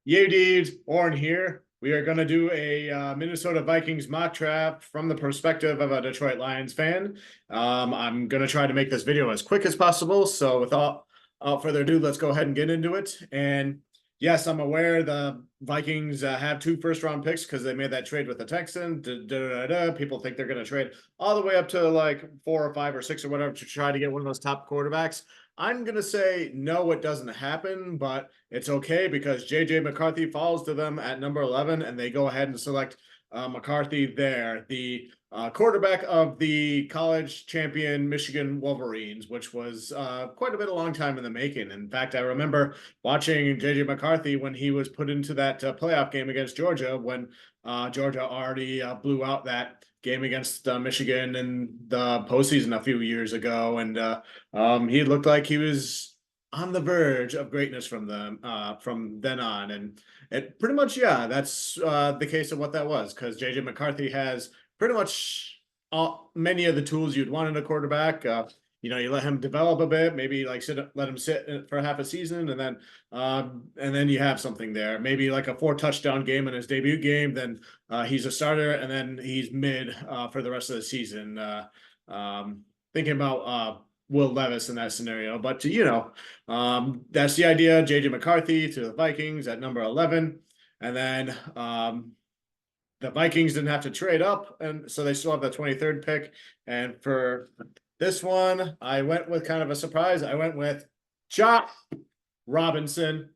Yay, dudes, Oren here. We are going to do a Minnesota Vikings mock draft from the perspective of a Detroit Lions fan. I'm going to try to make this video as quick as possible. So without further ado, let's go ahead and get into it. And yes, I'm aware the Vikings have 2 first-round picks because they made that trade with the Texans. People think they're going to trade all the way up to like 4 or 5 or 6 or whatever to try to get one of those top quarterbacks. I'm going to say no, it doesn't happen, but it's okay because J.J. McCarthy falls to them at number 11, and they go ahead and select McCarthy there, the quarterback of the college champion Michigan Wolverines, which was quite a long time in the making. In fact, I remember watching J.J. McCarthy when he was put into that playoff game against Georgia when Georgia already blew out that game against Michigan in the postseason a few years ago, and he looked like he was on the verge of greatness from then on. And it pretty much, yeah, that's the case of what that was, because JJ McCarthy has pretty much many of the tools you'd want in a quarterback. You let him develop a bit, maybe like let him sit for half a season, and then you have something there. Maybe like a 4-touchdown game in his debut game, then he's a starter, and then he's mid for the rest of the season. Thinking about Will Levis in that scenario, but that's the idea. JJ McCarthy to the Vikings at number 11, and then the Vikings didn't have to trade up, and so they still have the 23rd pick. And for this one, I went with kind of a surprise. I went with Jos Robinson.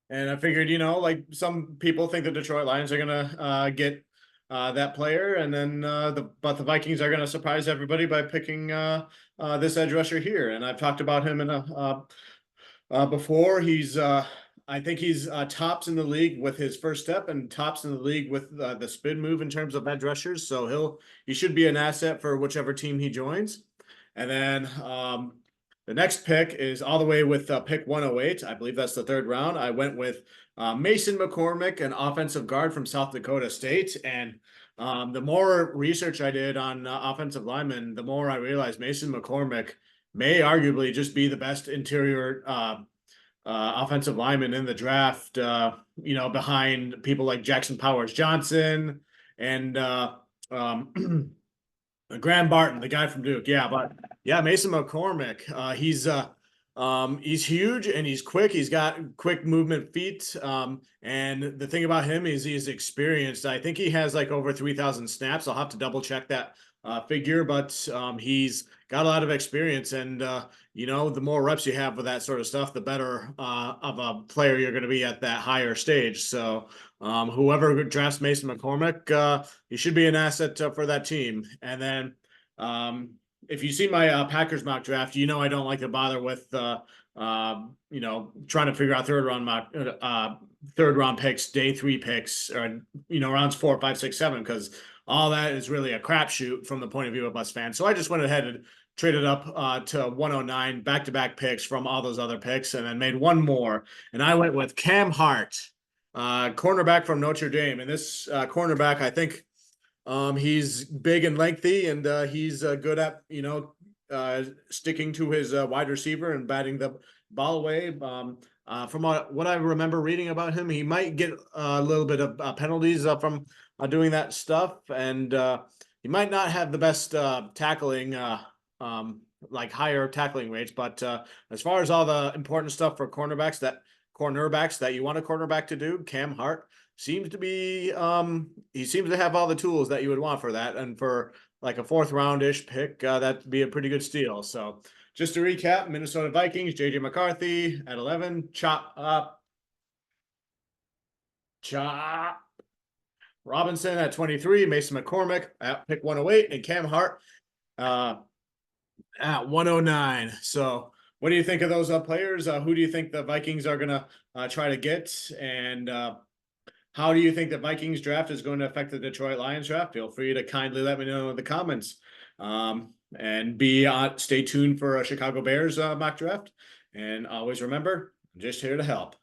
And I figured, like some people think the Detroit Lions are going to get that player. And then but the Vikings are going to surprise everybody by picking this edge rusher here. And I've talked about him before. I think he's tops in the league with his first step and tops in the league with the spin move in terms of edge rushers. So he should be an asset for whichever team he joins. And then the next pick is all the way with pick 108. I believe that's the 3rd round. I went with Mason McCormack, an offensive guard from South Dakota State. And the more research I did on offensive linemen, the more I realized Mason McCormack may arguably just be the best interior offensive lineman in the draft, behind people like Jackson Powers Johnson and Graham Barton, the guy from Duke. Yeah, but yeah, Mason McCormack, he's huge and he's quick. He's got quick movement feet. And the thing about him is he's experienced. I think he has like over 3,000 snaps. I'll have to double check that figure, but he's got a lot of experience, and the more reps you have with that sort of stuff, the better of a player you're going to be at that higher stage. So whoever drafts Mason McCormack, he should be an asset for that team. And then if you see my Packers mock draft, I don't like to bother with trying to figure out third round picks, day 3 picks, or rounds 4, 5, 6, 7, because all that is really a crapshoot from the point of view of us fans. So I just went ahead and traded up to 109, back-to-back picks from all those other picks, and then made one more. And I went with Cam Hart, cornerback from Notre Dame. And this cornerback, I think he's big and lengthy, and he's good at, sticking to his wide receiver and batting the ball away. From what I remember reading about him, he might get a little bit of penalties from doing that stuff, and he might not have the best tackling, like higher tackling rates. But as far as all the important stuff for cornerbacks that you want a cornerback to do, Cam Hart seems to be he seems to have all the tools that you would want for that, and for like a 4th round-ish pick, that'd be a pretty good steal. So just to recap, Minnesota Vikings, J.J. McCarthy at 11, Chop Robinson at 23, Mason McCormack at pick 108, and Cam Hart at 109. So what do you think of those players? Who do you think the Vikings are going to try to get? And how do you think the Vikings draft is going to affect the Detroit Lions draft? Feel free to kindly let me know in the comments. And stay tuned for a Chicago Bears mock draft. And always remember, I'm just here to help.